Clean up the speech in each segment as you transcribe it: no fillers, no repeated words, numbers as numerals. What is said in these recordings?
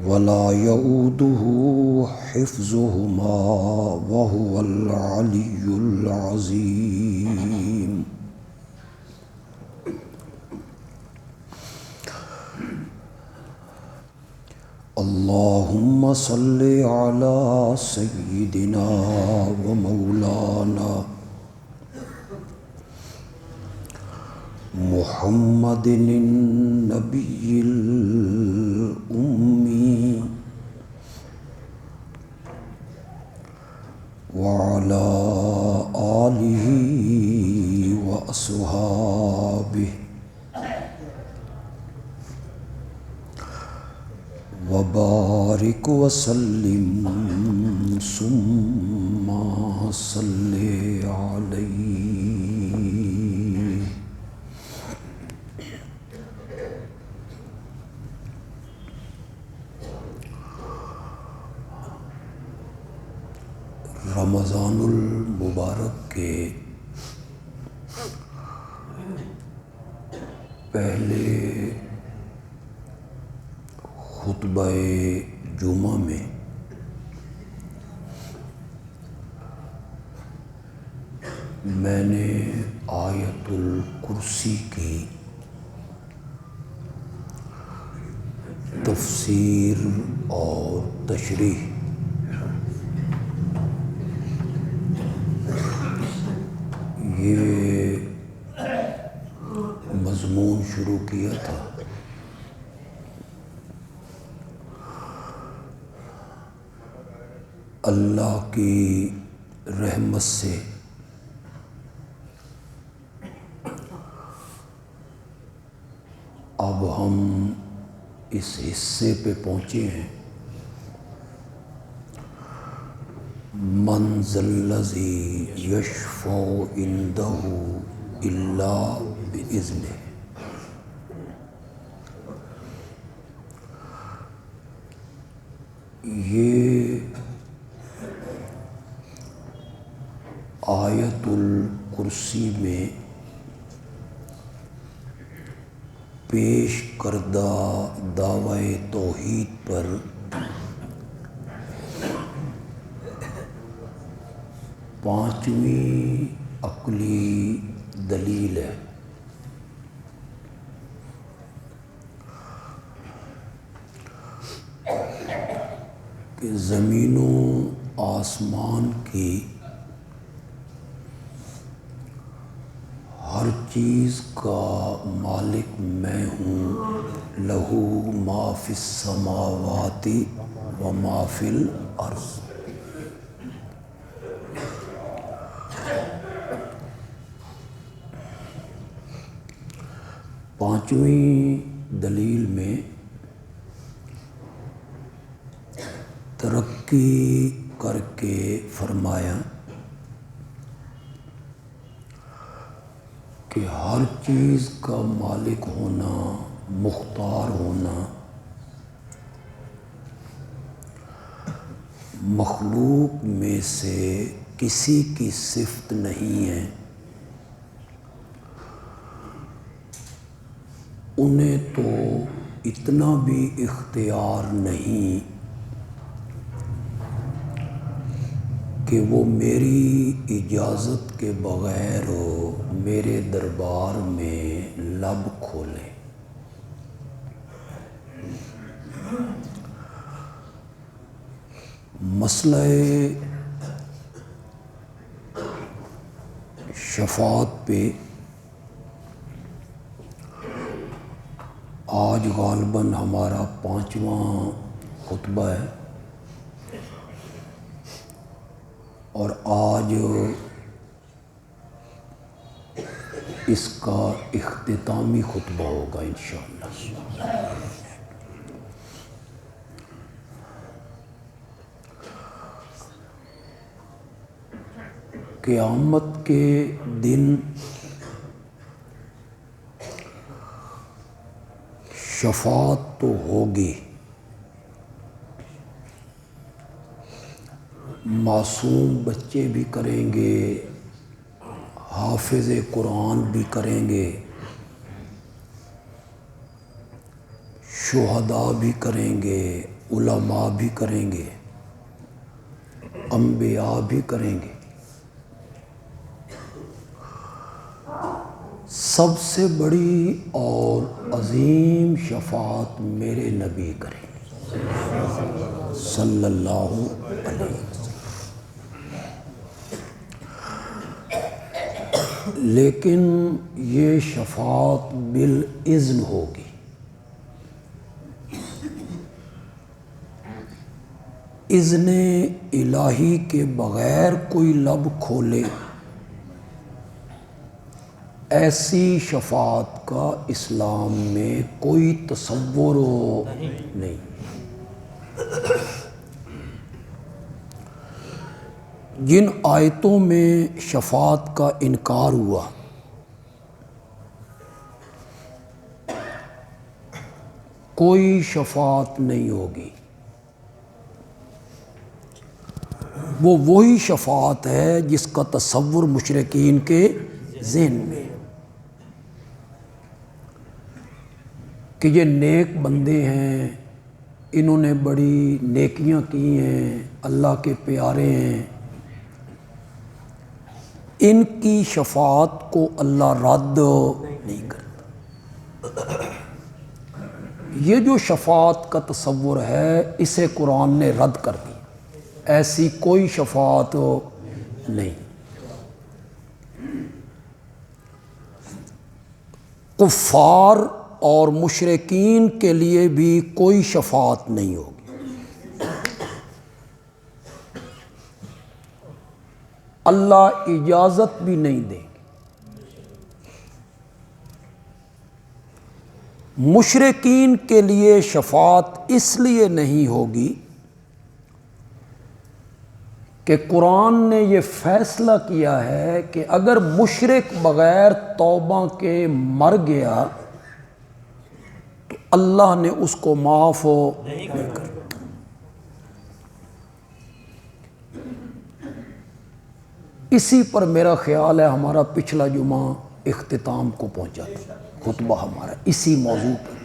ولا يؤوده حفظهما وهو العلي العظيم. اللهم صل على سيدنا ومولانا محمد النبي الأمي وعلى آله وأصحابه وبارك وسلم ثم صل عليه. رمضان المبارک کے پہلے خطبہ جمعہ میں میں نے آیت الکرسی کی تفسیر اور تشریح یہ مضمون شروع کیا تھا. اللہ کی رحمت سے اب ہم اس حصے پہ پہنچے ہیں. من ذا الذی یشفع عندہ الا بإذنہ. یہ آیت الکرسی میں پیش کردہ دعوی توحید پر پانچویں عقلی دلیل ہے. کہ زمین و آسمان کی ہر چیز کا مالک میں ہوں. لہو ما فی السماوات و ما فی الارض. پانچویں دلیل میں ترقی کر کے فرمایا کہ ہر چیز کا مالک ہونا، مختار ہونا مخلوق میں سے کسی کی صفت نہیں ہے. انہیں تو اتنا بھی اختیار نہیں کہ وہ میری اجازت کے بغیر میرے دربار میں لب کھولیں. مسئلہ شفاعت پہ آج غالباً ہمارا پانچواں خطبہ ہے اور آج اس کا اختتامی خطبہ ہوگا انشاءاللہ. قیامت کے دن شفاعت تو ہوگی، معصوم بچے بھی کریں گے، حافظ قرآن بھی کریں گے، شہداء بھی کریں گے، علماء بھی کریں گے، انبیاء بھی کریں گے، سب سے بڑی اور عظیم شفاعت میرے نبی کریں گے صلی اللہ علیہ وسلم۔ لیکن یہ شفاعت بالاذن ہوگی، اذن الہی کے بغیر کوئی لب کھولے ایسی شفاعت کا اسلام میں کوئی تصور نہیں۔ جن آیتوں میں شفاعت کا انکار ہوا کوئی شفاعت نہیں ہوگی، وہ وہی شفاعت ہے جس کا تصور مشرکین کے ذہن میں کہ یہ نیک بندے ہیں، انہوں نے بڑی نیکیاں کی ہیں، اللہ کے پیارے ہیں، ان کی شفاعت کو اللہ رد نہیں کرتا۔ یہ جو شفاعت کا تصور ہے اسے قرآن نے رد کر دی، ایسی کوئی شفاعت نہیں۔ کفار اور مشرکین کے لیے بھی کوئی شفاعت نہیں ہوگی۔ اللہ اجازت بھی نہیں دیں گے۔ مشرکین کے لیے شفاعت اس لیے نہیں ہوگی کہ قرآن نے یہ فیصلہ کیا ہے کہ اگر مشرک بغیر توبہ کے مر گیا تو اللہ نے اس کو معاف نہیں کرنا۔ اسی پر میرا خیال ہے ہمارا پچھلا جمعہ اختتام کو پہنچا تھا، خطبہ ہمارا اسی موضوع پر۔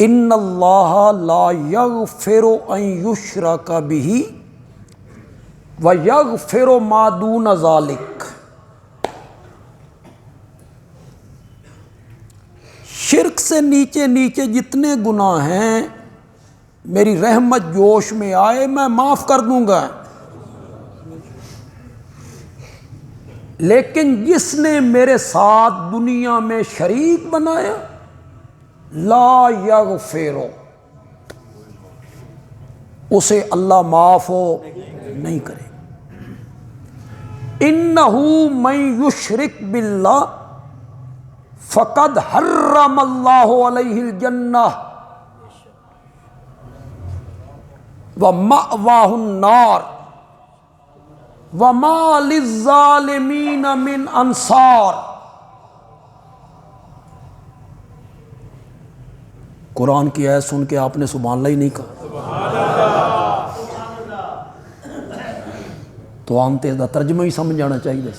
ان اللہ لا یغفر ان یشرک بہ وَيَغْفِرُ مَا دُونَ ذَلِكَ۔ شرک سے نیچے نیچے جتنے گناہ ہیں میری رحمت جوش میں آئے میں معاف کر دوں گا، لیکن جس نے میرے ساتھ دنیا میں شریک بنایا لا یغفر، اسے اللہ معاف نہیں کرے۔ انہ من یشرک باللہ فقد حرم اللہ علیہ الجنہ ومأواہ النار وما للظالمین من انصار۔ قرآن کی آیت سن کے آپ نے سبحان اللہ ہی نہیں کہا؟ تو آنتے دا ترجمہ ہی سمجھ جانا چاہیے۔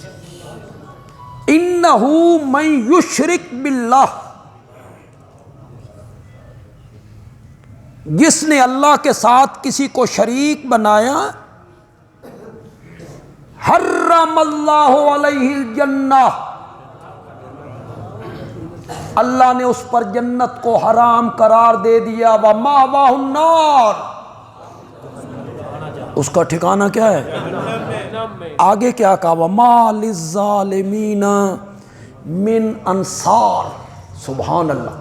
انہ من یشرک باللہ، جس نے اللہ کے ساتھ کسی کو شریک بنایا حرم اللہ علیہ الجنہ، اللہ نے اس پر جنت کو حرام قرار دے دیا۔ ومأواہ النار، اس کا ٹھکانہ کیا ہے؟ آگے کیا کہا؟ وما للظالمین من انصار۔ سبحان اللہ،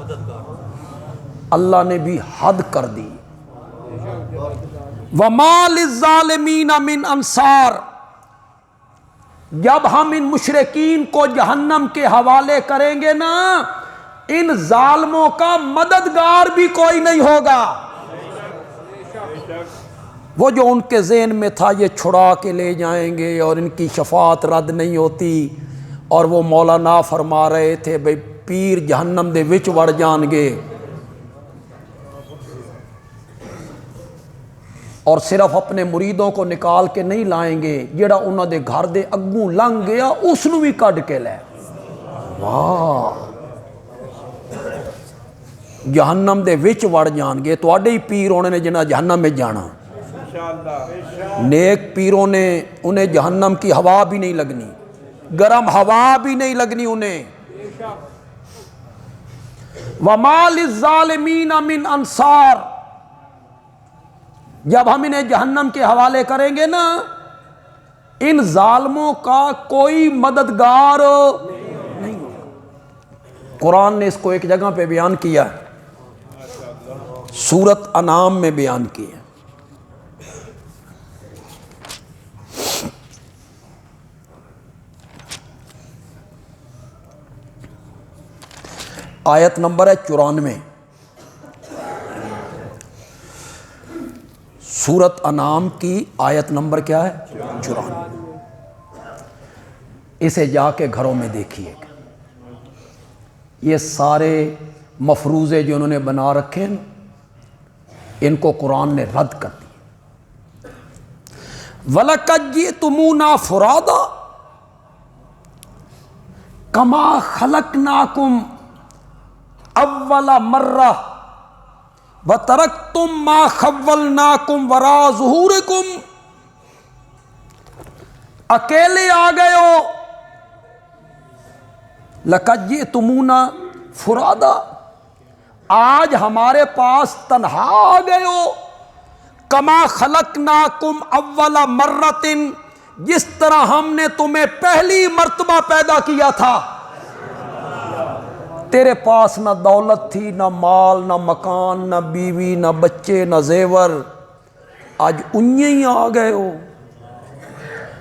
اللہ نے بھی حد کر دی۔ وما للظالمین من انصار، جب ہم ان مشرکین کو جہنم کے حوالے کریں گے نا ان ظالموں کا مددگار بھی کوئی نہیں ہوگا۔ وہ جو ان کے ذہن میں تھا یہ چھڑا کے لے جائیں گے اور ان کی شفاعت رد نہیں ہوتی، اور وہ مولانا فرما رہے تھے بھئی پیر جہنم دے وچ وڑ جان گے، اور صرف اپنے مریدوں کو نکال کے نہیں لائیں گے، جڑا انہوں دے گھر دے اگوں لنگ گیا اس نو بھی کڈ کے لے۔ واہ، جہنم دے وچ وڑ جان گے. تواڈے ہی پیر ہونے نے جنہاں جہنم میں جانا. نیک پیروں نے انہیں جہنم کی ہوا بھی نہیں لگنی, گرم ہوا بھی نہیں لگنی انہیں. وَمَا لِلظَّالِمِينَ مِنْ انصار. جب ہم انہیں جہنم کے حوالے کریں گے نا, ان ظالموں کا کوئی مددگار نہیں ہوگا. قرآن نے اس کو ایک جگہ پہ بیان کیا ہے, سورۃ انعام میں بیان کیا ہے. آیت نمبر ہے 94. سورۃ انعام کی آیت نمبر کیا ہے؟ 94. اسے جا کے گھروں میں دیکھیے گا. یہ سارے مفروضے جو انہوں نے بنا رکھے ہیں, ان کو قرآن نے رد کر دیا. وَلَقَدْ جِئْتُمُونَا فُرَادًا كَمَا خَلَقْنَاكُمْ اول مرہ وَتَرَكْتُمْ مَا خَوَّلْنَاكُمْ وَرَاءَ ظُهُورِكُمْ. اکیلے آ گئے ہو. لَقَدْ جِئْتُمُونَا فُرَادًا, آج ہمارے پاس تنہا آ گئے ہو. كَمَا خَلَقْنَاكُمْ اول مرۃ, جس طرح ہم نے تمہیں پہلی مرتبہ پیدا کیا تھا. تیرے پاس نہ دولت تھی, نہ مال, نہ مکان, نہ بیوی, نہ بچے, نہ زیور. آج انہیں ہی آ گئے ہو.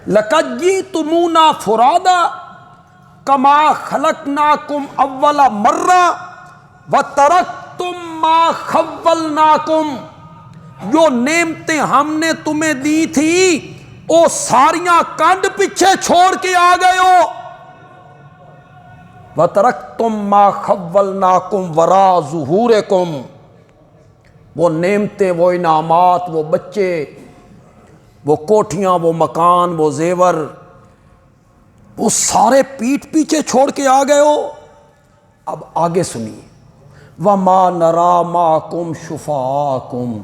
لَقَدْ جِئْتُمُونَا فُرَادًا كَمَا خَلَقْنَاكُمْ اول مرہ وَتَرَكْتُمْ مَا خَوَّلْنَاكُمْ. جو نعمتیں ہم نے تمہیں دی تھی وہ ساریاں کنڈ پیچھے چھوڑ کے آ گئے ہو. وَتَرَكْتُمْ مَا خَوَّلْنَاكُمْ وَرَاءَ ظُهُورِكُمْ. وہ نعمتیں, وہ انعامات, وہ بچے, وہ کوٹھیاں, وہ مکان, وہ زیور, وہ سارے پیٹھ پیچھے چھوڑ کے آ گئے ہو. اب آگے سنیے. وَمَا نَرَى مَعَكُمْ شُفَعَاءَكُمْ.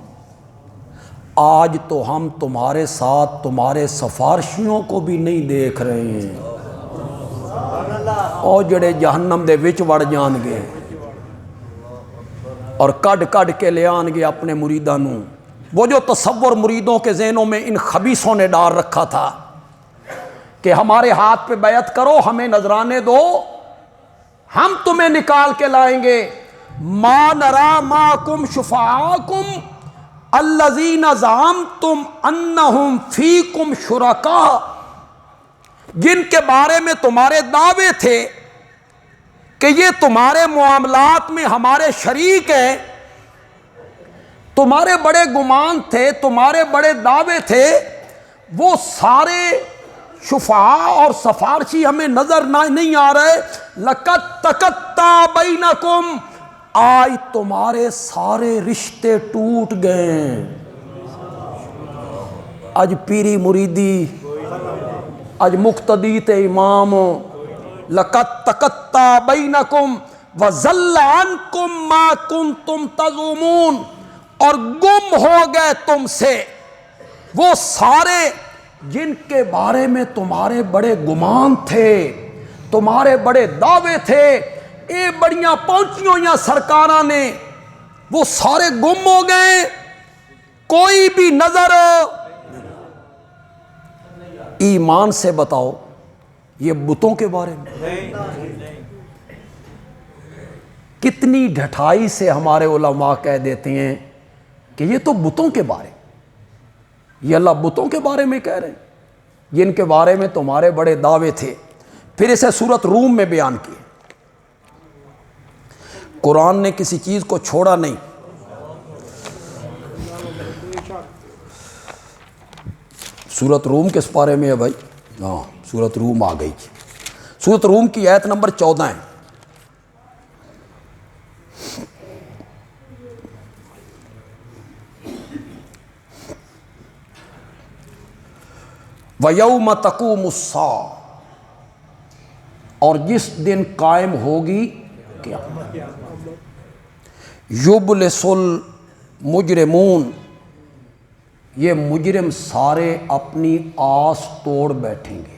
آج تو ہم تمہارے ساتھ تمہارے سفارشیوں کو بھی نہیں دیکھ رہے ہیں. او جڑے جہنم دے وچ وڑ جان گے اور کڈ کڈ کے لے آن گے اپنے مریداں نو. وہ جو تصور مریدوں کے ذہنوں میں ان خبیثوں نے ڈال رکھا تھا کہ ہمارے ہاتھ پہ بیعت کرو, ہمیں نذرانے دو, ہم تمہیں نکال کے لائیں گے. ما نرا معکم شفعاءکم الذین زعمتم انہم فیکم شرکاء. جن کے بارے میں تمہارے دعوے تھے کہ یہ تمہارے معاملات میں ہمارے شریک ہیں, تمہارے بڑے گمان تھے, تمہارے بڑے دعوے تھے, وہ سارے شفعاء اور سفارشی ہمیں نظر نہیں آ رہے. لَقَدْ تَقَطَّعَ بَيْنَكُمْ. آج تمہارے سارے رشتے ٹوٹ گئے. آج پیری مریدی, آج مقتدی تے امام. لَقَدْ تَقَطَّعَ بَيْنَكُمْ وَضَلَّ عَنْكُمْ مَا كُنْتُمْ تَزْعُمُونَ. اور گم ہو گئے تم سے وہ سارے جن کے بارے میں تمہارے بڑے گمان تھے, تمہارے بڑے دعوے تھے. اے بڑیاں پہنچیوں یا سرکاراں نے, وہ سارے گم ہو گئے, کوئی بھی نظر. ایمان سے بتاؤ یہ بتوں کے بارے میں کتنی ڈھٹائی سے ہمارے علماء کہہ دیتے ہیں کہ یہ تو بتوں کے بارے, یہ اللہ بتوں کے بارے میں کہہ رہے ہیں جن کے بارے میں تمہارے بڑے دعوے تھے. پھر اسے سورۃ روم میں بیان کیا. قرآن نے کسی چیز کو چھوڑا نہیں. سورۃ روم کس پارے میں ہے بھائی؟ ہاں سورۃ روم آ گئی. سورۃ روم کی آیت نمبر 14 ہے. وَيَوْمَ تَقُومُ السَّاعَةُ. اور جس دن قائم ہوگی قیامت. یبلسل مجرمون، یہ مجرم سارے اپنی آس توڑ بیٹھیں گے۔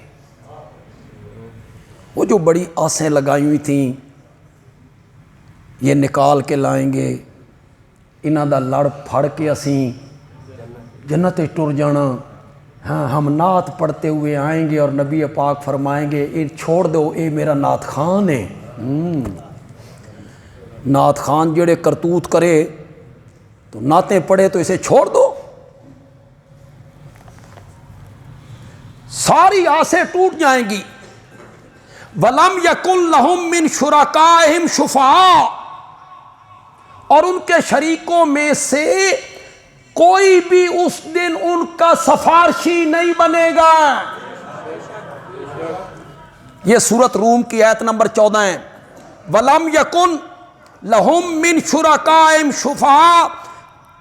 وہ جو بڑی آسیں لگائی ہوئی تھیں یہ نکال کے لائیں گے، انہاں دا لڑ پھڑ کے اسیں جنت ٹر جانا۔ ہاں ہم نعت پڑھتے ہوئے آئیں گے اور نبی پاک فرمائیں گے اے چھوڑ دو، اے میرا نعت خان ہے۔ نعت خان جڑے کرتوت کرے تو نعتیں پڑھے تو اسے چھوڑ دو۔ ساری آسیں ٹوٹ جائیں گی۔ وَلَمْ يَكُنْ لَهُم مِّن شُرَكَائِهِمْ شُفَعَاءُ، اور ان کے شریکوں میں سے کوئی بھی اس دن ان کا سفارشی نہیں بنے گا۔ یہ سورۃ روم کی آیت نمبر 14 ہے۔ وَلَمْ يَكُنْ لَهُم مِّن شُرَكَائِهِمْ شُفَعَاءُ،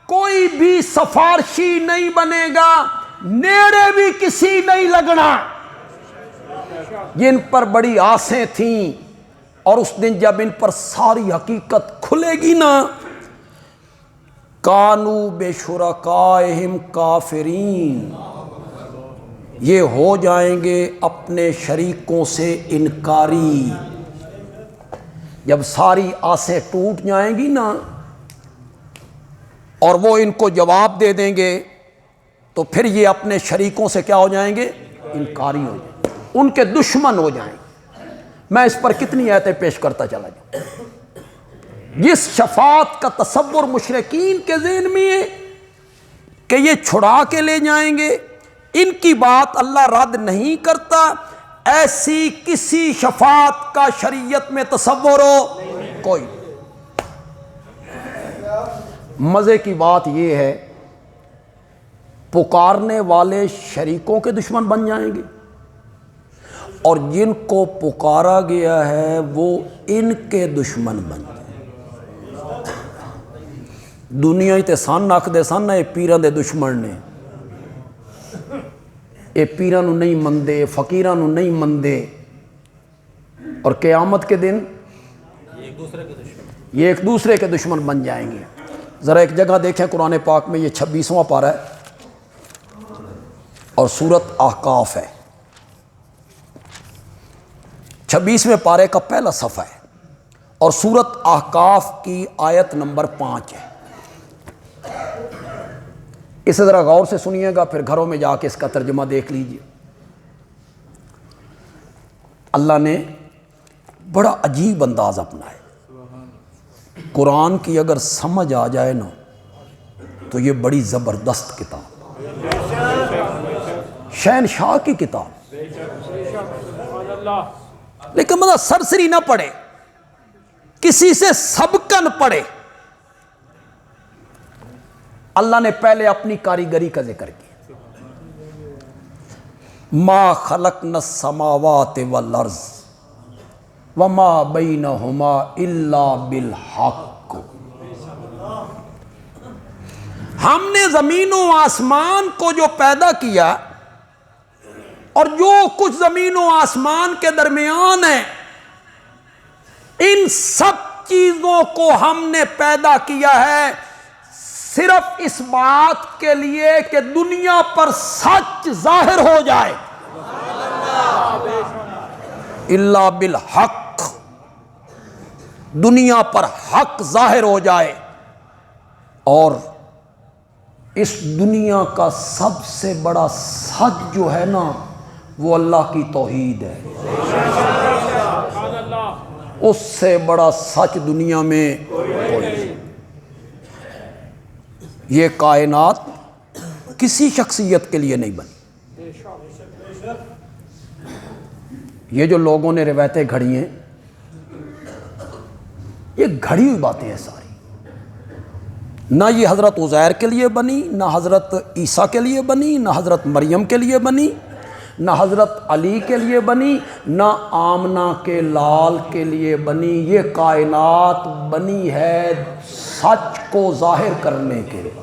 کوئی بھی سفارشی نہیں بنے گا، نیڑے بھی کسی نہیں لگنا۔ جن پر بڑی آسیں تھیں اور اس دن جب ان پر ساری حقیقت کھلے گی نا، کانو بشرکائہم کافرین، یہ ہو جائیں گے اپنے شریکوں سے انکاری۔ جب ساری آسیں ٹوٹ جائیں گی نا اور وہ ان کو جواب دے دیں گے تو پھر یہ اپنے شریکوں سے کیا ہو جائیں گے؟ انکاری ہو جائیں گے، ان کے دشمن ہو جائیں گے۔ میں اس پر کتنی آیتیں پیش کرتا چلا جاؤں۔ جس شفاعت کا تصور مشرکین کے ذہن میں ہے کہ یہ چھڑا کے لے جائیں گے، ان کی بات اللہ رد نہیں کرتا، ایسی کسی شفاعت کا شریعت میں تصور ہو کوئی۔ مزے کی بات یہ ہے پکارنے والے شریکوں کے دشمن بن جائیں گے اور جن کو پکارا گیا ہے وہ ان کے دشمن بن جائیں گے۔ دنیا ہی تے سن آکھ دے سن اے پیراں دے دشمن نے، اے پیراں نو نہیں مندے، فقیراں نو نہیں مندے، اور قیامت کے دن یہ ایک دوسرے کے دشمن بن جائیں گے۔ ذرا ایک جگہ دیکھیں قرآن پاک میں، یہ 26واں پارہ ہے اور سورۃ احقاف ہے، 26ویں پارے کا پہلا صفحہ ہے اور سورۃ احقاف کی آیت نمبر 5 ہے۔ اسے ذرا غور سے سنیے گا، پھر گھروں میں جا کے اس کا ترجمہ دیکھ لیجئے۔ اللہ نے بڑا عجیب انداز اپنا ہے۔ قرآن کی اگر سمجھ آ جائے نا تو یہ بڑی زبردست کتاب، شہنشاہ کی کتاب، لیکن مطلب سرسری نہ پڑھے، کسی سے سبقن پڑھے۔ اللہ نے پہلے اپنی کاریگری کا ذکر کیا، ما خلقنا السماوات والارض وما بینہما الا بالحق، ہم نے زمین و آسمان کو جو پیدا کیا اور جو کچھ زمین و آسمان کے درمیان ہے، ان سب چیزوں کو ہم نے پیدا کیا ہے صرف اس بات کے لیے کہ دنیا پر سچ ظاہر ہو جائے، الا بالحق، دنیا پر حق ظاہر ہو جائے۔ اور اس دنیا کا سب سے بڑا سچ جو ہے نا وہ اللہ کی توحید ہے، اس سے بڑا سچ دنیا میں کوئی نہیں۔ یہ کائنات کسی شخصیت کے لیے نہیں بنی، یہ جو لوگوں نے روایتیں گھڑی ہیں یہ گھڑی ہوئی باتیں ہیں ساری، نہ یہ حضرت عزیر کے لیے بنی، نہ حضرت عیسیٰ کے لیے بنی، نہ حضرت مریم کے لیے بنی، نہ حضرت علی کے لیے بنی، نہ آمنہ کے لال کے لیے بنی۔ یہ کائنات بنی ہے سچ کو ظاہر کرنے کے لیے،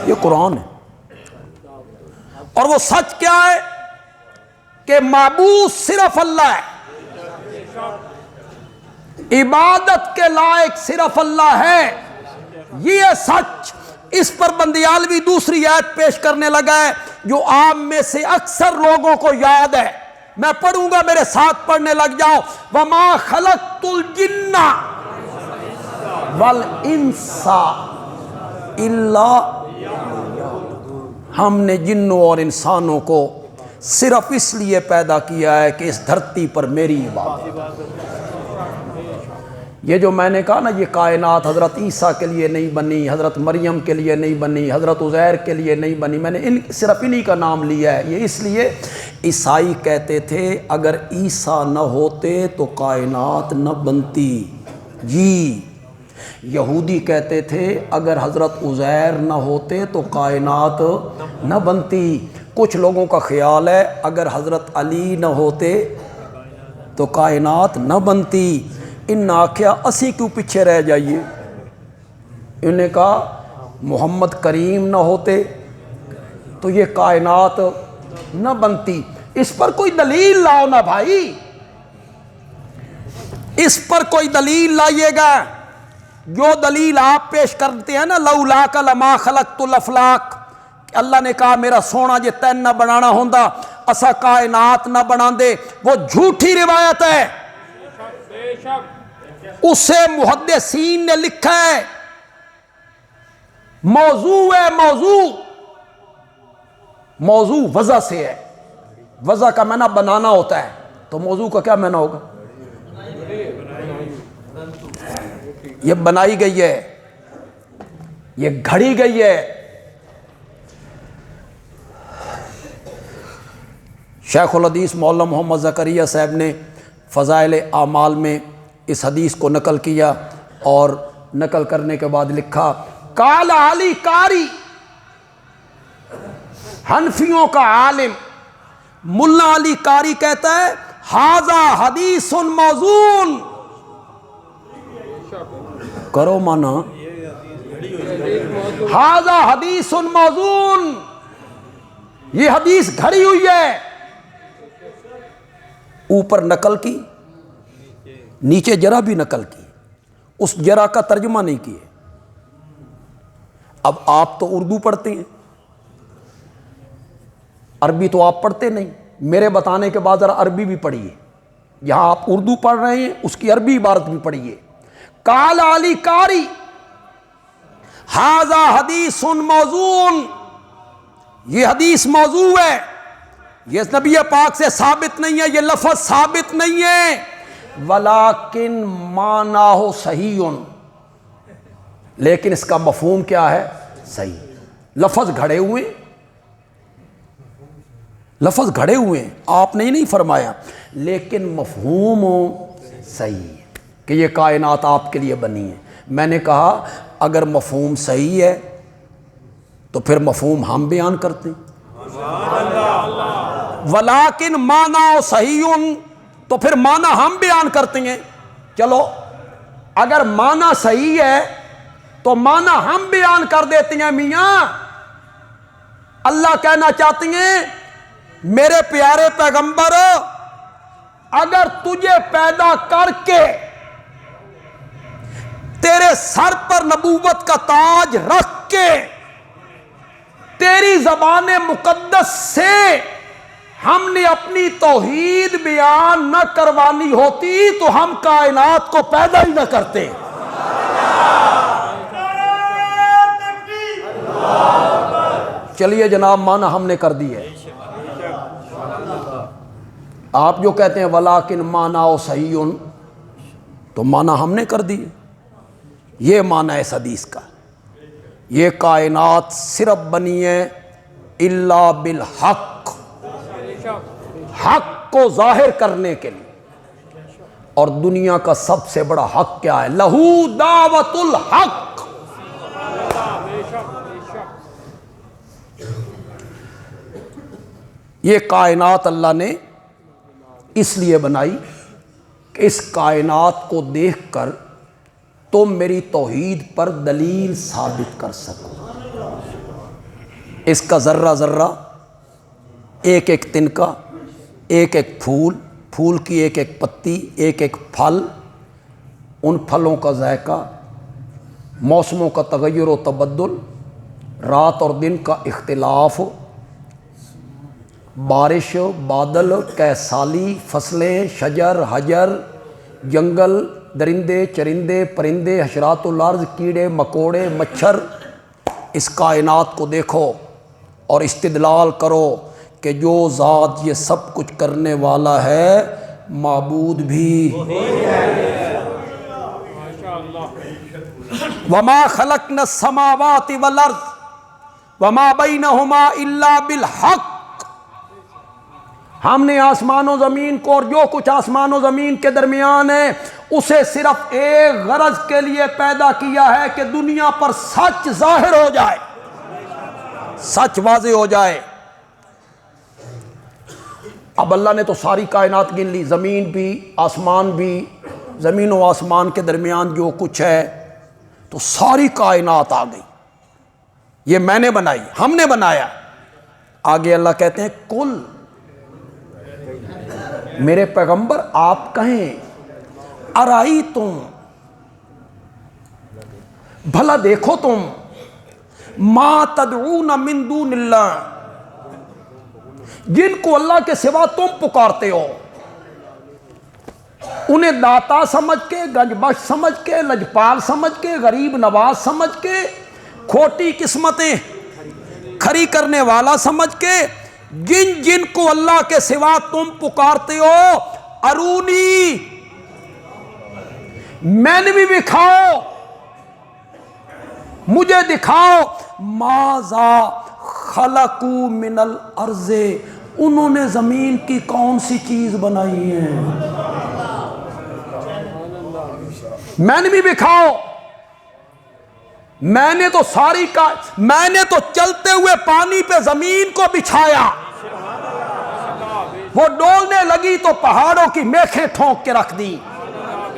یہ قرآن ہے۔ اور وہ سچ کیا ہے کہ معبود صرف اللہ ہے، عبادت کے لائق صرف اللہ ہے، یہ سچ۔ اس پر بندیالوی دوسری آیت پیش کرنے لگا ہے جو آپ میں سے اکثر لوگوں کو یاد ہے، میں پڑھوں گا، میرے ساتھ پڑھنے لگ جاؤ۔ وَمَا خَلَقْتُ الْجِنَّ وَالْإِنسَ إِلَّا، ہم نے جنوں اور انسانوں کو صرف اس لیے پیدا کیا ہے کہ اس دھرتی پر میری عبادت۔ یہ جو میں نے کہا نا یہ کائنات حضرت عیسیٰ کے لیے نہیں بنی، حضرت مریم کے لیے نہیں بنی، حضرت عزیر کے لیے نہیں بنی، میں نے صرف انہی کا نام لیا ہے۔ یہ اس لیے عیسائی کہتے تھے اگر عیسیٰ نہ ہوتے تو کائنات نہ بنتی، جی۔ یہودی کہتے تھے اگر حضرت عزیر نہ ہوتے تو کائنات نہ بنتی۔ کچھ لوگوں کا خیال ہے اگر حضرت علی نہ ہوتے تو کائنات نہ بنتی۔ ان نے آکھیا اسی کیوں پیچھے رہ جائیے، انہوں نے کہا محمد کریم نہ ہوتے تو یہ کائنات نہ بنتی۔ اس پر کوئی دلیل لاؤ نا بھائی، اس پر کوئی دلیل لائیے گا۔ جو دلیل آپ پیش کرتے ہیں نا لولاک لما خلقت الافلاک، اللہ نے کہا میرا سونا جے تین نہ بنانا ہوندا اسا کائنات نہ بنا دے، وہ جھوٹی روایت ہے۔ اسے محدثین نے لکھا ہے موضوع ہے، موضوع وضع سے ہے، وضع کا معنی بنانا ہوتا ہے، تو موضوع کا کیا معنی ہوگا؟ یہ بنائی گئی ہے، یہ گھڑی گئی ہے۔ شیخ الحدیث مولانا محمد زکریا صاحب نے فضائل اعمال میں اس حدیث کو نقل کیا، اور نقل کرنے کے بعد لکھا قال علی قاری، حنفیوں کا عالم ملا علی قاری کہتا ہے ھذا حدیث موضوع، کرو مانا ھذا حدیث موضوع، یہ حدیث گھڑی ہوئی ہے۔ اوپر نقل کی، نیچے جرا بھی نقل کی، اس جرا کا ترجمہ نہیں کیے۔ اب آپ تو اردو پڑھتے ہیں، عربی تو آپ پڑھتے نہیں، میرے بتانے کے بعد ذرا عربی بھی پڑھیے، یہاں آپ اردو پڑھ رہے ہیں اس کی عربی عبارت بھی پڑھیے۔ قال علی قاری ھذا حدیث موضوع، یہ حدیث موضوع ہے، یہ نبی پاک سے ثابت نہیں ہے، یہ لفظ ثابت نہیں ہے، ولیکن معناہ صحیح، لیکن اس کا مفہوم کیا ہے؟ صحیح۔ لفظ گھڑے ہوئے، لفظ گھڑے ہوئے ہیں، آپ نے نہیں فرمایا، لیکن مفہوم صحیح ہے کہ یہ کائنات آپ کے لیے بنی ہے۔ میں نے کہا اگر مفہوم صحیح ہے تو پھر مفہوم ہم بیان کرتے ہیں، ولیکن معنی صحیح، تو پھر معنی ہم بیان کرتے ہیں۔ چلو اگر معنی صحیح ہے تو معنی ہم بیان کر دیتے ہیں۔ میاں اللہ کہنا چاہتے ہیں میرے پیارے پیغمبر اگر تجھے پیدا کر کے تیرے سر پر نبوت کا تاج رکھ کے تیری زبان مقدس سے ہم نے اپنی توحید بیان نہ کروانی ہوتی تو ہم کائنات کو پیدا ہی نہ کرتے۔ چلیے جناب معنی ہم نے کر دی ہے، آپ جو کہتے ہیں ولیکن معنی صحیح، تو معنی ہم نے کر دی۔ یہ معنی ہے اس حدیث کا، یہ کائنات صرف بنی ہے الا بالحق، حق کو ظاہر کرنے کے لیے، اور دنیا کا سب سے بڑا حق کیا ہے؟ لہو دعوت الحق۔ یہ کائنات اللہ نے اس لیے بنائی کہ اس کائنات کو دیکھ کر تم میری توحید پر دلیل ثابت کر سکو۔ اس کا ذرہ ذرہ، ایک ایک تنکا، ایک ایک پھول، پھول کی ایک ایک پتی، ایک ایک پھل، ان پھلوں کا ذائقہ، موسموں کا تغیر و تبدل، رات اور دن کا اختلاف، بارش، بادل، کیسالی، فصلیں، شجر، حجر، جنگل، درندے، چرندے، پرندے، حشرات الارض، کیڑے مکوڑے، مچھر، اس کائنات کو دیکھو اور استدلال کرو کہ جو ذات یہ سب کچھ کرنے والا ہے معبود بھی۔ وَمَا خَلَقْنَا السَّمَاوَاتِ وَالْأَرْضَ وَمَا بَيْنَهُمَا إِلَّا بِالْحَقِّ، ہم نے آسمان و زمین کو اور جو کچھ آسمان و زمین کے درمیان ہے اسے صرف ایک غرض کے لیے پیدا کیا ہے کہ دنیا پر سچ ظاہر ہو جائے، سچ واضح ہو جائے۔ اب اللہ نے تو ساری کائنات گن لی، زمین بھی، آسمان بھی، زمین و آسمان کے درمیان جو کچھ ہے، تو ساری کائنات آ گئی۔ یہ میں نے بنائی، ہم نے بنایا۔ آگے اللہ کہتے ہیں کل، میرے پیغمبر آپ کہیں ارائی تم، بھلا دیکھو تم، ما تدعون من دون اللہ، جن کو اللہ کے سوا تم پکارتے ہو، انہیں داتا سمجھ کے، گنج بخش سمجھ کے، لجپال سمجھ کے، غریب نواز سمجھ کے، کھوٹی قسمتیں کھری کرنے والا سمجھ کے، جن جن کو اللہ کے سوا تم پکارتے ہو، ارونی، میں نے بھی دکھاؤ، مجھے دکھاؤ، ماذا خلقوا من الارض، انہوں نے زمین کی کون سی چیز بنائی ہے، میں نے بھی دکھاؤ، میں نے تو ساری کا، میں نے تو چلتے ہوئے پانی پہ زمین کو بچھایا، وہ ڈولنے لگی تو پہاڑوں کی میخیں ٹھونک کے رکھ دی،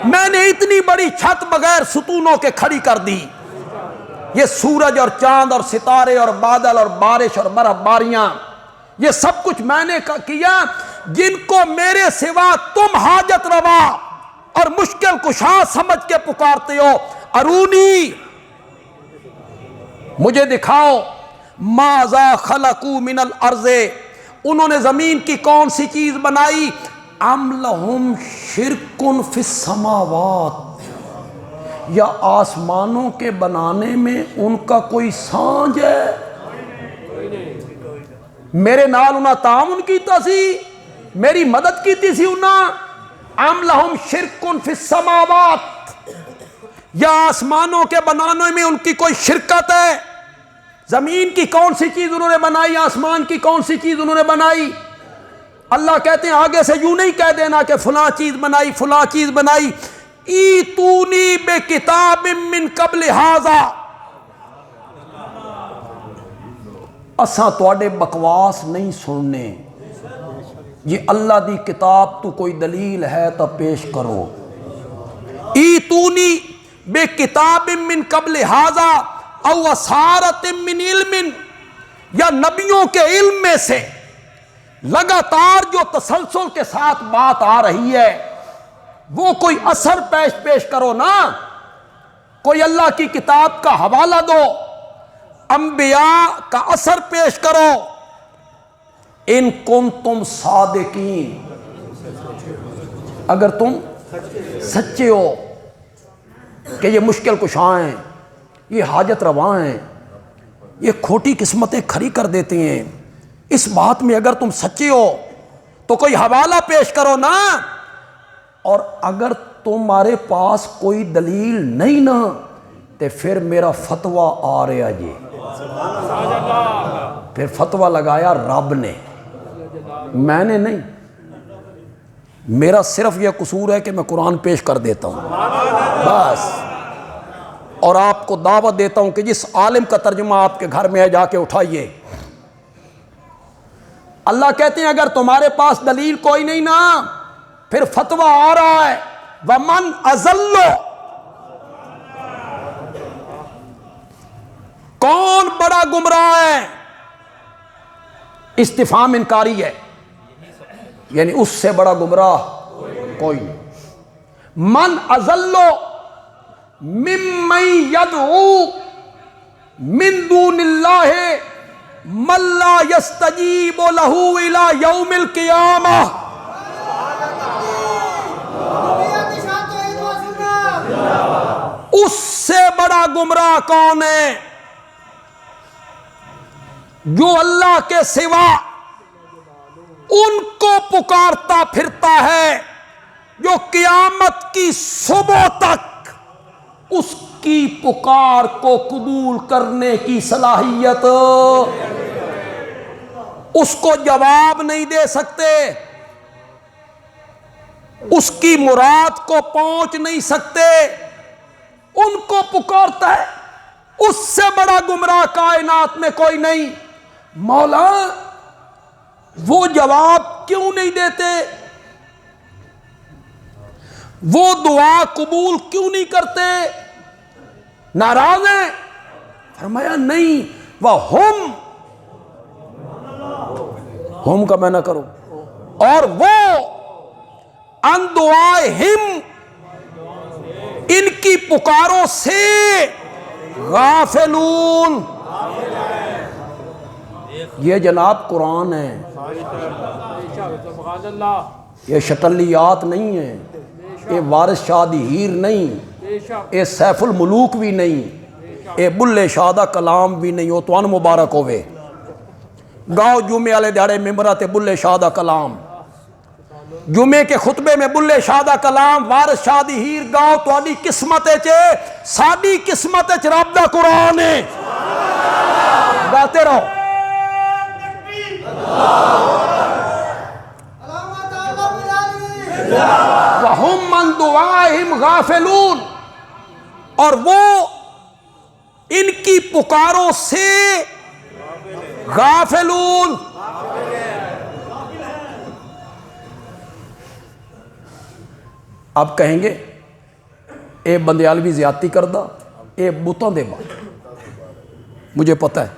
میں نے اتنی بڑی چھت بغیر ستونوں کے کھڑی کر دی، یہ سورج اور چاند اور ستارے اور بادل اور بارش اور برف باریاں، یہ سب کچھ میں نے کیا، جن کو میرے سوا تم حاجت روا اور مشکل کشا سمجھ کے پکارتے ہو، ارونی، مجھے دکھاؤ، ماذا خلقوا من الارض، انہوں نے زمین کی کون سی چیز بنائی، ام لہم شرک فی السماوات، یا آسمانوں کے بنانے میں ان کا کوئی سانج ہے، میرے نال انہاں تعاون کیتا سی، میری مدد کیتی سی انہاں، ام لہم شرک فی السماوات، یا آسمانوں کے بنانے میں ان کی کوئی شرکت ہے، زمین کی کون سی چیز انہوں نے بنائی، آسمان کی کون سی چیز انہوں نے بنائی۔ اللہ کہتے ہیں آگے سے یوں نہیں کہہ دینا کہ فلاں چیز بنائی، فلاں چیز بنائی، ایتونی بکتاب من قبل ھذا، اساں تواڈے بکواس نہیں سننے، یہ اللہ دی کتاب تو کوئی دلیل ہے تو پیش کرو، ایتونی بکتاب من قبل ھذا او اثارۃ من علم، یا نبیوں کے علم میں سے لگاتار جو تسلسل کے ساتھ بات آ رہی ہے وہ کوئی اثر پیش کرو نا، کوئی اللہ کی کتاب کا حوالہ دو، انبیاء کا اثر پیش کرو، ان کنتم صادقین، اگر تم سچے ہو کہ یہ مشکل کشاں ہیں، یہ حاجت رواں ہیں، یہ کھوٹی قسمتیں کھری کر دیتے ہیں، اس بات میں اگر تم سچے ہو تو کوئی حوالہ پیش کرو نا، اور اگر تمہارے پاس کوئی دلیل نہیں نا تو پھر میرا فتویٰ آ رہا جی، پھر فتویٰ لگایا رب نے، میں نے نہیں، میرا صرف یہ قصور ہے کہ میں قرآن پیش کر دیتا ہوں بس، اور آپ کو دعوت دیتا ہوں کہ جس عالم کا ترجمہ آپ کے گھر میں ہے جا کے اٹھائیے۔ اللہ کہتے ہیں اگر تمہارے پاس دلیل کوئی نہیں نا، پھر فتویٰ آ رہا ہے، وَمَنْ أَضَلُّ، کون بڑا گمراہ ہے، استفہام انکاری ہے، یعنی اس سے بڑا گمراہ کوئی نہیں، من اضل، ممن یدعو من دون اللہ من لا یستجیب لہ الی یوم القیامہ. اس سے بڑا گمراہ کون ہے جو اللہ کے سوا ان کو پکارتا پھرتا ہے جو قیامت کی صبح تک اس کی پکار کو قبول کرنے کی صلاحیت، اس کو جواب نہیں دے سکتے، اس کی مراد کو پہنچ نہیں سکتے، ان کو پکارتا ہے. اس سے بڑا گمراہ کائنات میں کوئی نہیں. مولا وہ جواب کیوں نہیں دیتے؟ وہ دعا قبول کیوں نہیں کرتے؟ ناراض ہیں؟ فرمایا نہیں، وَهُمْ، ہم کا میں نہ کرو، اور وہ ان دعائہم، ان کی پکاروں سے غافلون. یہ جناب قرآن ہے، یہ شٹلیات نہیں ہیں، یہ وارث شادی ہیر نہیں، یہ سیف الملوک بھی نہیں، یہ بلے شادہ کلام بھی نہیں. وہ توان مبارک ہوئے گاؤ جمعے والے دیہڑے ممبرہ تے بلے شادہ کلام، جمعے کے خطبے میں بلے شادہ کلام، وارث شادی ہیر گاؤ تواڈی قسمت چے، ساڈی قسمت چ رب دا قرآن ہے. گاتے رہو. وَهُمْ مَنْ دُعَائِهِمْ غَافِلُونَ، اور وہ ان کی پکاروں سے غافلون. اب کہیں گے اے بندیالوی زیادتی کردہ، اے بتوں دے بات. مجھے پتہ ہے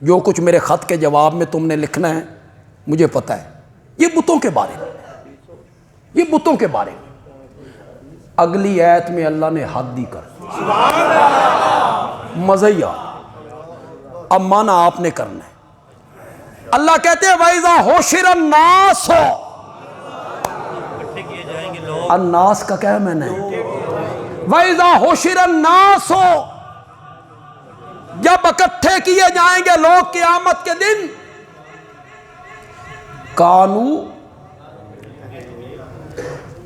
جو کچھ میرے خط کے جواب میں تم نے لکھنا ہے مجھے پتہ ہے. یہ بتوں کے بارے میں، یہ بتوں کے بارے میں. اگلی آیت میں اللہ نے حد دی کر مزہ آ. اب مانا آپ نے کرنا ہے. اللہ کہتے ہیں وَإِذَا حُشِرَ النَّاسُ، الناس کا کیا ہے میں نے، وَإِذَا حُشِرَ النَّاسُ، جب اکٹھے کیے جائیں گے لوگ قیامت کے دن،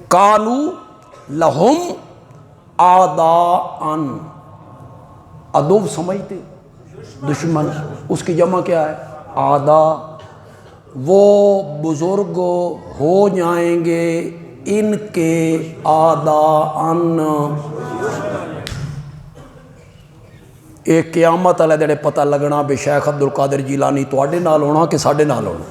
کانو لہم آداءن، عدو سمجھتے دشمن، اس کی جمع کیا ہے آداء. وہ بزرگ ہو جائیں گے ان کے آداءن. ایک قیامت والے دڑے پتہ لگنا بھی شیخ عبدالقادر جیلانی تواڈے نال ہونا کہ ساڈے نال ہونا،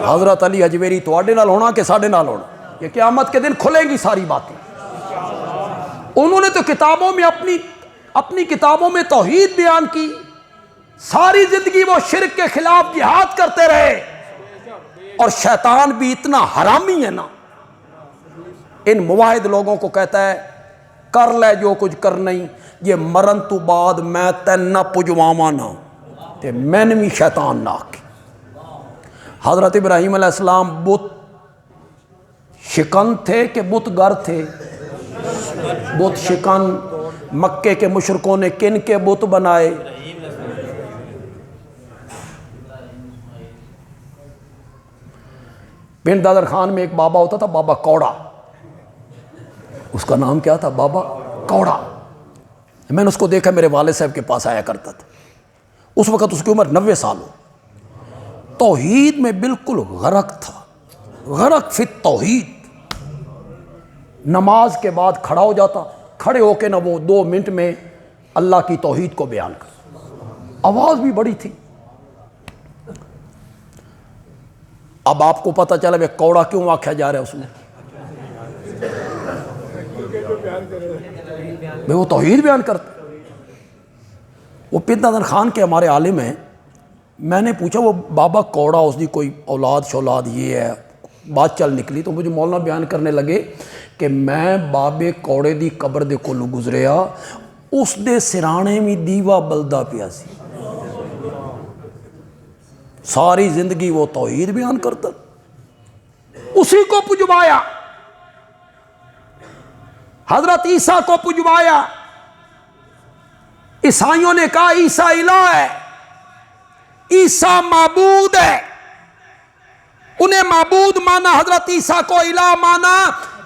حضرت علی حجویری تواڈے نال ہونا کہ ساڈے نال ہونا. یہ قیامت کے دن کھلیں گی ساری باتیں. انہوں نے تو کتابوں میں اپنی کتابوں میں توحید بیان کی، ساری زندگی وہ شرک کے خلاف جہاد کرتے رہے. اور شیطان بھی اتنا حرامی ہے نا، ان موحد لوگوں کو کہتا ہے کر لے جو کچھ کرنا ہی، یہ مرن تو بعد میں تین نہ پجواما نہ تے میں نے بھی شیطان نہ کی. حضرت ابراہیم علیہ السلام بت شکن تھے کہ بت گر تھے؟ بت شکن. مکے کے مشرکوں نے کن کے بت بنائے؟ پنڈ دادر خان میں ایک بابا ہوتا تھا، بابا کوڑا. اس کا نام کیا تھا؟ بابا کوڑا. میں نے اس کو دیکھا، میرے والد صاحب کے پاس آیا کرتا تھا. اس وقت اس کی عمر 90 سال ہو. توحید میں بالکل غرق تھا، غرق فی التوحید. نماز کے بعد کھڑا ہو جاتا، کھڑے ہو کے نہ وہ 2 منٹ میں اللہ کی توحید کو بیان کر. آواز بھی بڑی تھی. اب آپ کو پتہ چلا وہ کوڑا کیوں آکھا جا رہا ہے اس میں، وہ توحید بیان کرتے. وہ پنڈ خان کے ہمارے عالم ہیں. میں نے پوچھا وہ بابا کوڑا اس دی کوئی اولاد شولاد یہ ہے، بات چل نکلی تو مجھے مولانا بیان کرنے لگے کہ کہ میں بابے کوڑے دی قبر دے کولوں گزریا، اس دے سرانے میں دیوا بلدا پیا سی، ساری زندگی وہ توحید بیان کرتا، اسی کو پجوایا، حضرت عیسیٰ کو پجوایا۔ عیسائیوں نے کہا عیسیٰ الہ ہے، عیسیٰ معبود ہے، انہیں معبود مانا، حضرت عیسیٰ کو الہ مانا،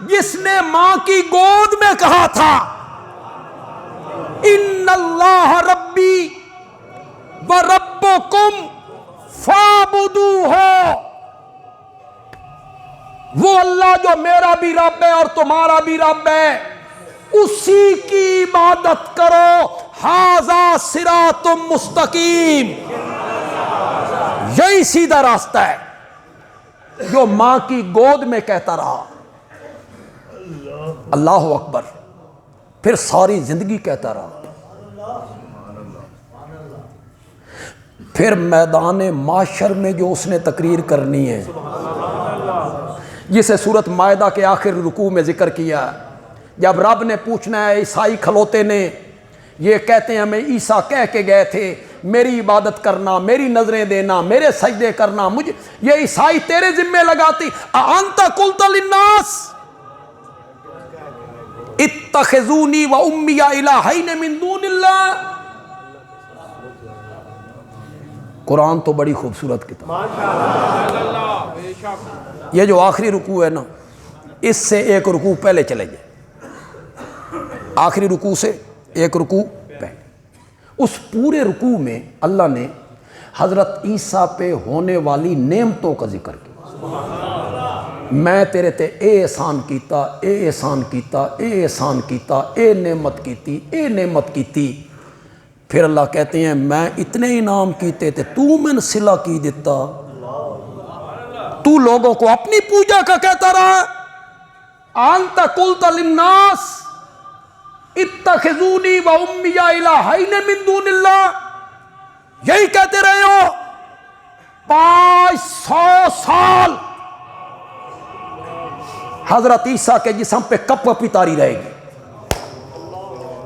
جس نے ماں کی گود میں کہا تھا ان اللہ ربی و ربکم فاعبدوہ، وہ اللہ جو میرا بھی رب ہے اور تمہارا بھی رب ہے، اسی کی عبادت کرو، ھذا صراط مستقیم، یہی سیدھا راستہ ہے جو ماں کی گود میں کہتا رہا اللہ اکبر، پھر ساری زندگی کہتا رہا، پھر میدان معاشر میں جو اس نے تقریر کرنی ہے، جسے سورۃ مائدہ کے آخر رکوع میں ذکر کیا، جب رب نے پوچھنا ہے، عیسائی کھلوتے نے یہ کہتے ہیں ہمیں عیسیٰ کہہ کے گئے تھے میری عبادت کرنا، میری نظریں دینا، میرے سجدے کرنا، مجھے یہ عیسائی تیرے ذمہ لگاتی، اَأَنْتَ قُلْتَ لِلنَّاسِ اتخذونی و امی الہین من دون اللہ۔ قرآن تو بڑی خوبصورت کتاب، یہ جو آخری رکوع ہے نا، اس سے ایک رکوع پہلے چلے جائے، آخری رکوع سے ایک رکوع پہلے، اس پورے رکوع میں اللہ نے حضرت عیسیٰ پہ ہونے والی نعمتوں کا ذکر کیا، میں تیرے تے اے احسان کیتا، اے احسان کیتا، اے احسان کیتا، اے نعمت کیتی، اے نعمت کیتی، پھر اللہ کہتے ہیں میں اتنے انعام کیتے تھے، تو میں نے صلہ کی دیتا، تو لوگوں کو اپنی پوجا کا کہتا رہا، انت قلت للناس اتخذونی و امی الہین من دون اللہ، یہی کہتے رہے ہو 500 سال، حضرت عیسیٰ کے جسم پہ کپ کپی تاری رہے گی،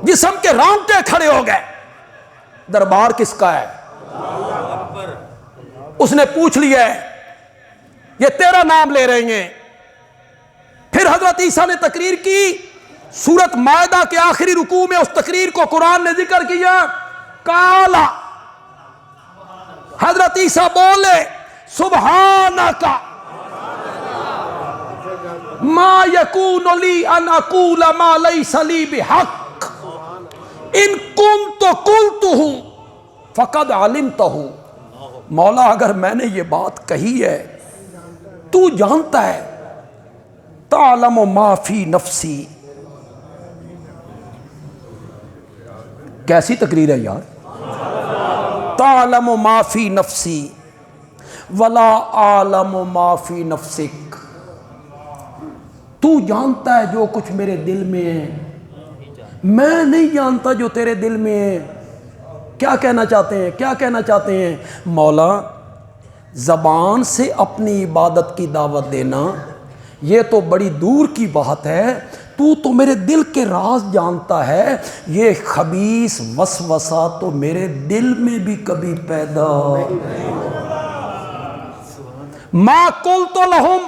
جسم کے رونگٹے کھڑے ہو گئے، دربار کس کا ہے؟ اس نے پوچھ لیا ہے یہ تیرا نام لے رہے ہیں۔ پھر حضرت عیسیٰ نے تقریر کی، سورۃ مائدہ کے آخری رکوع میں اس تقریر کو قرآن نے ذکر کیا، کالا، حضرت عیسیٰ بولے سبحانک ما یکون لی ان اقول ما لیس لی بحق ان کنت قلتہ فقد علمتہ، مولا اگر میں نے یہ بات کہی ہے تو جانتا ہے، تعلم ما فی نفسی، کیسی تقریر ہے یار، تعلم ما فی نفسی ولا اعلم ما فی نفسک، تو جانتا ہے جو کچھ میرے دل میں ہے، میں نہیں جانتا جو تیرے دل میں ہے۔ کیا کہنا چاہتے ہیں؟ کیا کہنا چاہتے ہیں؟ مولا زبان سے اپنی عبادت کی دعوت دینا یہ تو بڑی دور کی بات ہے، تو میرے دل کے راز جانتا ہے، یہ خبیث وسوسہ تو میرے دل میں بھی کبھی پیدا ما قلت لہم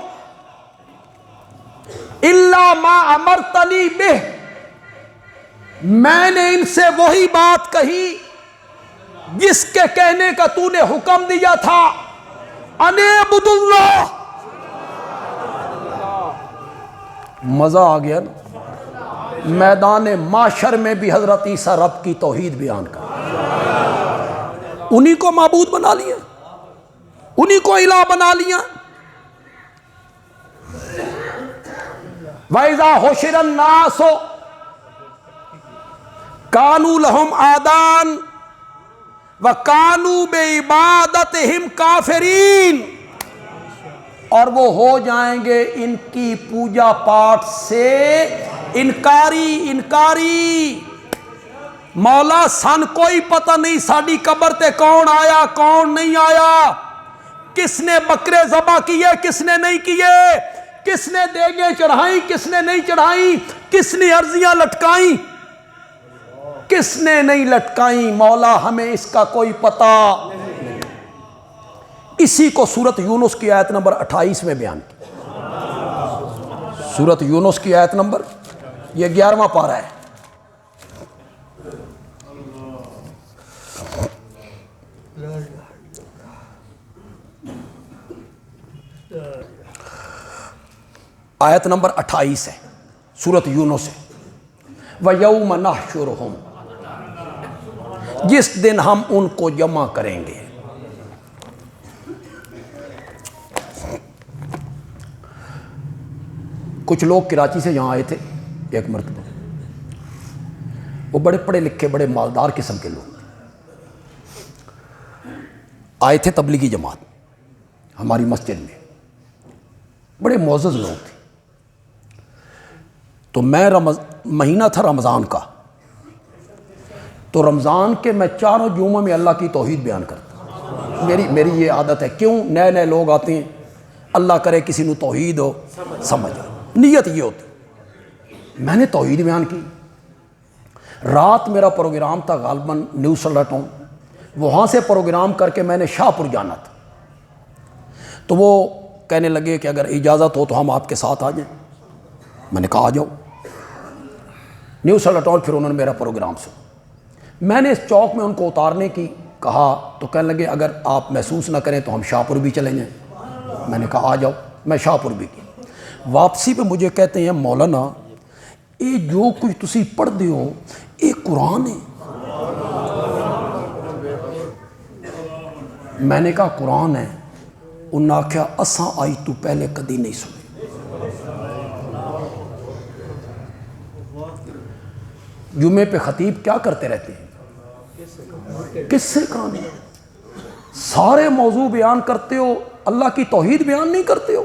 الا ما امرتنی بہ، میں نے ان سے وہی بات کہی جس کے کہنے کا تو نے حکم دیا تھا، ان اعبدوا اللہ۔ مزہ آ گیا نا، میدان معاشر میں بھی حضرت عیسیٰ رب کی توحید بیان کر، انہی کو معبود بنا لیا، انہی کو الہ بنا لیا۔ وَإِذَا حُشِرَ النَّاسُ كَانُوا لَهُمْ أَعْدَاءً وَكَانُوا بِعِبَادَتِهِمْ كَافِرِينَ، اور وہ ہو جائیں گے ان کی پوجا پاٹ سے انکاری۔ مولا سن کوئی پتہ نہیں ساڈی قبر تے کون آیا کون نہیں آیا، کس نے بکرے ذبح کیے کس نے نہیں کیے، کس نے دیگیں چڑھائیں کس نے نہیں چڑھائیں، کس نے عرضیاں لٹکائیں کس نے نہیں لٹکائیں، مولا ہمیں اس کا کوئی پتہ نہیں۔ اسی کو سورۃ یونس کی آیت نمبر 28 میں بیان کیا۔ سورۃ یونس کی آیت نمبر، یہ 11واں پارہ ہے۔ آیت نمبر 28 ہے، سورۃ یونس ہے۔ وَيَوْمَ نَحْشُرُهُمْ، جس دن ہم ان کو جمع کریں گے۔ کچھ لوگ کراچی سے یہاں آئے تھے ایک مرتبہ، وہ بڑے پڑھے لکھے بڑے مالدار قسم کے لوگ آئے تھے، تبلیغی جماعت ہماری مسجد میں، بڑے معزز لوگ تھے۔ تو میں مہینہ تھا رمضان کا، تو رمضان کے میں چاروں جمعوں میں اللہ کی توحید بیان کرتا، میری یہ عادت ہے۔ کیوں؟ نئے نئے لوگ آتے ہیں، اللہ کرے کسی نو توحید ہو سمجھ آئے، نیت یہ ہوتی۔ میں نے توحید بیان کی۔ رات میرا پروگرام تھا غالباً نیو سلٹوں، وہاں سے پروگرام کر کے میں نے شاہ پور جانا تھا۔ تو وہ کہنے لگے کہ اگر اجازت ہو تو ہم آپ کے ساتھ آ جائیں۔ میں نے کہا آ جاؤ۔ نیو سلٹون پھر انہوں نے میرا پروگرام سنا۔ میں نے اس چوک میں ان کو اتارنے کی کہا تو کہنے لگے اگر آپ محسوس نہ کریں تو ہم شاہ پور بھی چلیں جائیں۔ میں نے کہا آ جاؤ، میں شاہ پور بھی کی۔ واپسی پہ مجھے کہتے ہیں مولانا یہ جو کچھ تسی پڑھ دے ہو یہ قرآن ہے۔ میں نے کہا قرآن ہے؟ انہوں نے آکھیا اساں آئی تو پہلے کدی نہیں سنی۔ جمعے پہ خطیب کیا کرتے رہتے ہیں؟ کس سے کہانی؟ سارے موضوع بیان کرتے ہو، اللہ کی توحید بیان نہیں کرتے ہو۔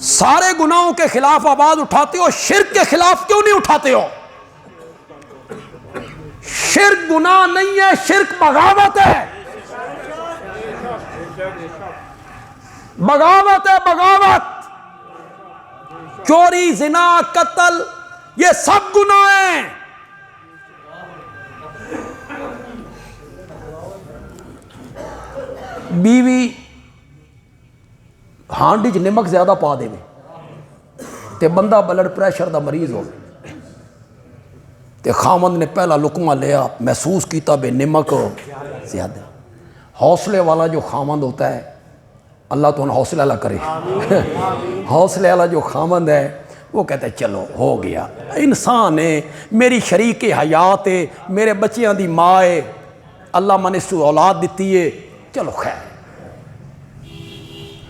سارے گناہوں کے خلاف آواز اٹھاتے ہو، شرک کے خلاف کیوں نہیں اٹھاتے ہو؟ شرک گناہ نہیں ہے، شرک بغاوت ہے، بغاوت ہے، بغاوت۔ چوری، زنا، قتل، یہ سب گناہ ہیں۔ بیوی ہانڈی چ نمک زیادہ پا دے تے بندہ بلڈ پریشر دا مریض ہو تے خامند نے پہلا لقمہ لیا، محسوس کیتا بے نمک زیادہ۔ حوصلے والا جو خامند ہوتا ہے، اللہ تو انہیں حوصلہ اللہ کرے، حوصلے والا جو خامند ہے وہ کہتا ہے چلو ہو گیا، انسان ہے، میری شریک حیات ہے، میرے بچیاں دی ماں ہے، اللہ من اس اولاد دیتی ہے، چلو خیر۔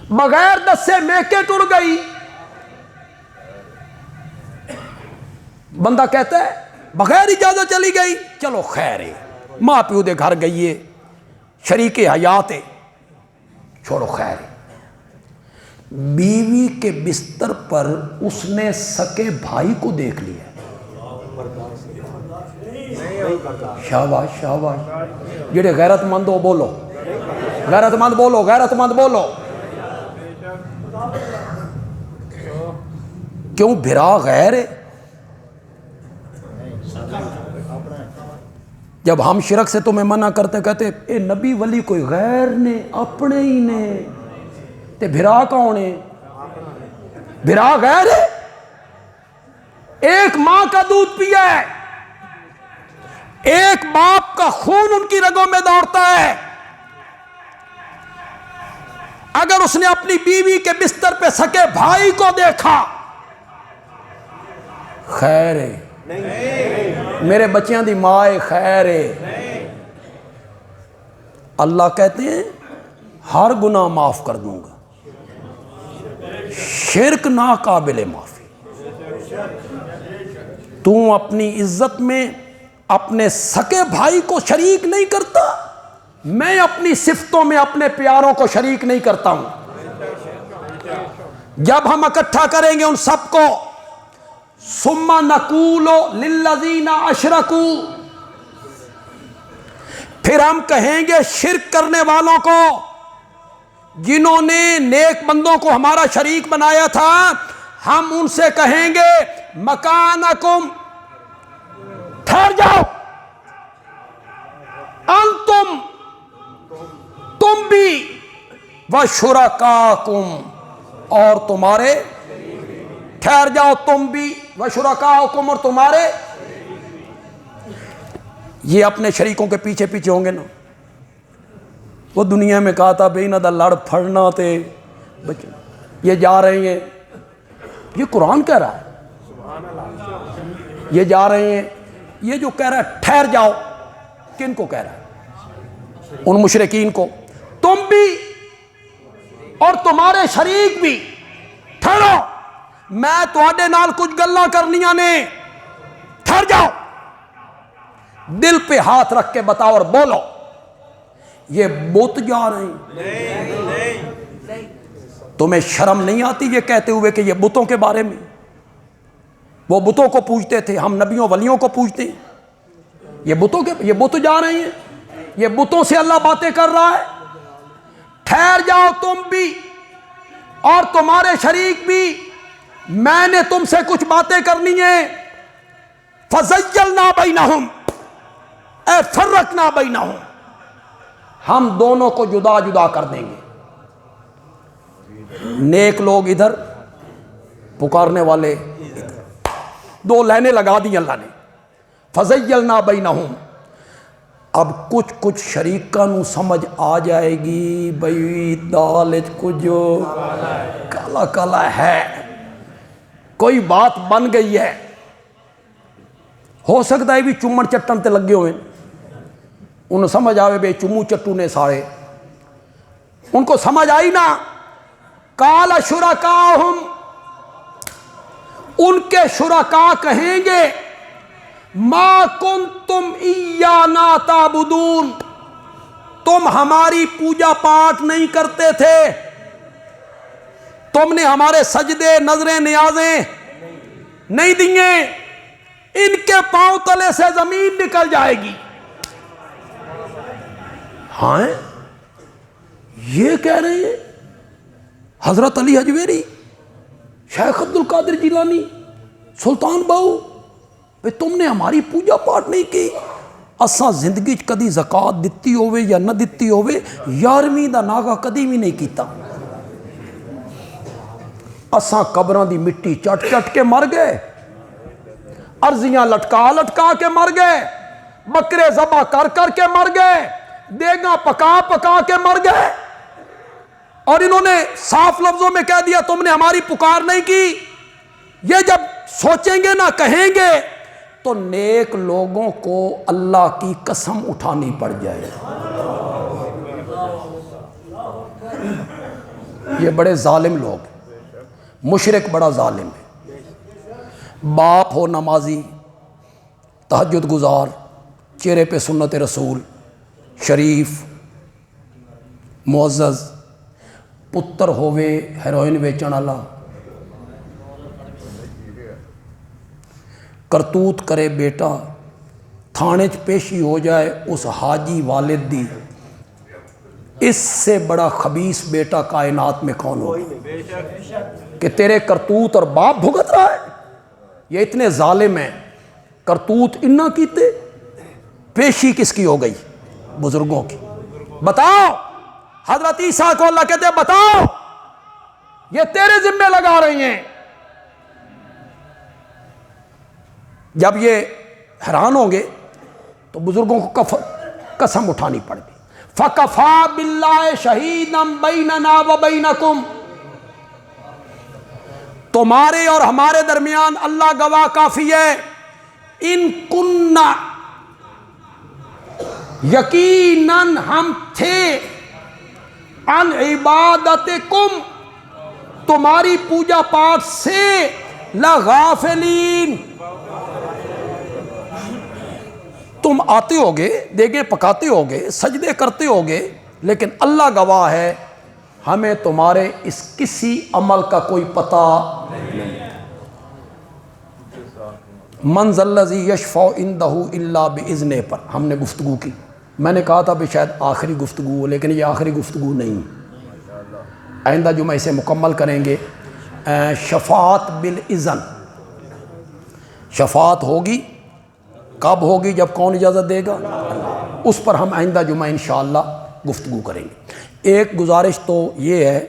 بغیر دسے میکے ٹر گئی، بندہ کہتا ہے بغیر اجازت چلی گئی، چلو خیر ہے، ماں پیو دے گھر گئی ہے، شریک حیات ہے، چھوڑو خیر ہے۔ بیوی کے بستر پر اس نے سکے بھائی کو دیکھ لیا۔ شاباش شاباش، جڑے غیرت مند ہو بولو، غیرت مند بولو، غیرت مند بولو۔ کیوں؟ بھرا غیر ہے۔ جب ہم شرک سے تمہیں منع کرتے کہتے اے نبی ولی کوئی غیر نے اپنے ہی نے، تے بھرا کون ہے؟ بھرا غیر ہے، ایک ماں کا دودھ پیا ہے، ایک باپ کا خون ان کی رگوں میں دوڑتا ہے۔ اگر اس نے اپنی بیوی کے بستر پہ سکے بھائی کو دیکھا، خیر ہے، میرے بچیاں دی ماں خیر ہے۔ اللہ کہتے ہیں ہر گناہ معاف کر دوں گا، شرک ناقابل معافی۔ تو اپنی عزت میں اپنے سکے بھائی کو شریک نہیں کرتا، میں اپنی صفتوں میں اپنے پیاروں کو شریک نہیں کرتا ہوں۔ جب ہم اکٹھا کریں گے ان سب کو، ثم نقول للذین اشرکوا، پھر ہم کہیں گے شرک کرنے والوں کو جنہوں نے نیک بندوں کو ہمارا شریک بنایا تھا، ہم ان سے کہیں گے مکانکم، ٹھہر جاؤ، انتم، تم بھی، وشرکاکم، اور تمہارے، ٹھہر جاؤ تم بھی، وشرکاکم، اور تمہارے، یہ اپنے شریکوں کے پیچھے پیچھے ہوں گے نا۔ وہ دنیا میں کہا تھا بھئی نہ دا لڑ پھڑنا تے بچے، یہ جا رہے ہیں، یہ قرآن کہہ رہا ہے، یہ جا رہے ہیں، یہ جو کہہ رہا ہے ٹھہر جاؤ، کن کو کہہ رہا ہے؟ ان مشرکین کو، تم بھی اور تمہارے شریک بھی ٹھہرو، میں تواڈے نال کچھ گلاں کرنیاں نے، ٹھہر جاؤ، دل پہ ہاتھ رکھ کے بتاؤ اور بولو یہ بت جا رہے ہیں۔ تمہیں شرم نہیں آتی یہ کہتے ہوئے کہ یہ بتوں کے بارے میں؟ وہ بتوں کو پوجتے تھے، ہم نبیوں ولیوں کو پوجتے ہیں، یہ بت جا رہے ہیں، یہ بتوں سے اللہ باتیں کر رہا ہے۔ ٹھہر جاؤ تم بھی اور تمہارے شریک بھی، میں نے تم سے کچھ باتیں کرنی ہیں۔ فَزَيَّلْنَا بَيْنَهُمْ اے فرقنا بینہم، ہم دونوں کو جدا جدا کر دیں گے، نیک لوگ ادھر، پکارنے والے ادھر، دو لائنیں لگا دی اللہ نے۔ فَزَيَّلْنَا بَيْنَهُمْ، اب کچھ شریکاں نو سمجھ آ جائے گی بھئی دال کچھ کالا کالا ہے، کوئی بات بن گئی ہے، ہو سکتا ہے بھی چمن چٹن تے لگے ہوئے، انہوں سمجھ آوے بے چمو چٹو نے سارے، ان کو سمجھ آئی نا۔ قال شرکاہم، ان کے شرکاء کہیں گے ما کنتم ایانا تعبدون، تم ہماری پوجا پاٹ نہیں کرتے تھے، تم نے ہمارے سجدے نظریں نیازیں نہیں دیے، ان کے پاؤں تلے سے زمین نکل جائے گی۔ ہاں یہ کہہ رہے ہیں حضرت علی حجویری، شیخ عبد القادر جیلانی، سلطان باؤ، تم نے ہماری پوجا پاٹ نہیں کی، اساں زندگی کدی زکات دتی ہوئے یا نہ دتی ہوئے 11ویں دا ناغا کدی بھی نہیں کیتا، اساں قبراں دی مٹی چٹ چٹ کے مر گئے، ارضیاں لٹکا لٹکا کے مر گئے، بکرے ذبح کر کر کے مر گئے، دیگاں پکا پکا کے مر گئے، اور انہوں نے صاف لفظوں میں کہہ دیا تم نے ہماری پکار نہیں کی۔ یہ جب سوچیں گے نہ کہیں گے تو نیک لوگوں کو اللہ کی قسم اٹھانی پڑ جائے۔ یہ بڑے ظالم لوگ ہیں، مشرک بڑا ظالم ہے، باپ ہو نمازی، تہجد گزار، چہرے پہ سنت رسول، شریف، معزز، پتر ہووے ہیروئن ویچن والا، کرتوت کرے بیٹا، تھانے چ پیشی ہو جائے اس حاجی والد دی، اس سے بڑا خبیث بیٹا کائنات میں کون ہوگا کہ تیرے کرتوت اور باپ بھگت رہا ہے۔ یہ اتنے ظالم ہیں، کرتوت انہاں کیتے، پیشی کس کی ہو گئی؟ بزرگوں کی۔ بتاؤ، حضرت عیسیٰ کو اللہ کہتے ہیں بتاؤ، یہ تیرے ذمہ لگا رہی ہیں۔ جب یہ حیران ہوں گے تو بزرگوں کو قسم اٹھانی پڑ گی۔ فَكَفَى بِاللَّهِ شَهِيدًا بَيْنَنَا وَبَيْنَكُمْ، تمہارے اور ہمارے درمیان اللہ گواہ کافی ہے۔ ان کننا، یقیناً ہم تھے، عن عبادتکم، تمہاری پوجا پاٹ سے، لغافلین، تم آتے ہوگے، دیگیں پکاتے ہوگے، سجدے کرتے ہوگے، لیکن اللہ گواہ ہے ہمیں تمہارے اس کسی عمل کا کوئی پتہ نہیں۔ من ذا الذی یشفع عندہ الا باذنہ پر ہم نے گفتگو کی، میں نے کہا تھا بھی شاید آخری گفتگو ہو، لیکن یہ آخری گفتگو نہیں، آئندہ جمعہ اسے مکمل کریں گے۔ شفاعت بالاذن، شفاعت ہوگی کب ہوگی؟ جب کون اجازت دے گا؟ اللہ۔ اس پر ہم آئندہ جمعہ انشاءاللہ گفتگو کریں گے۔ ایک گزارش تو یہ ہے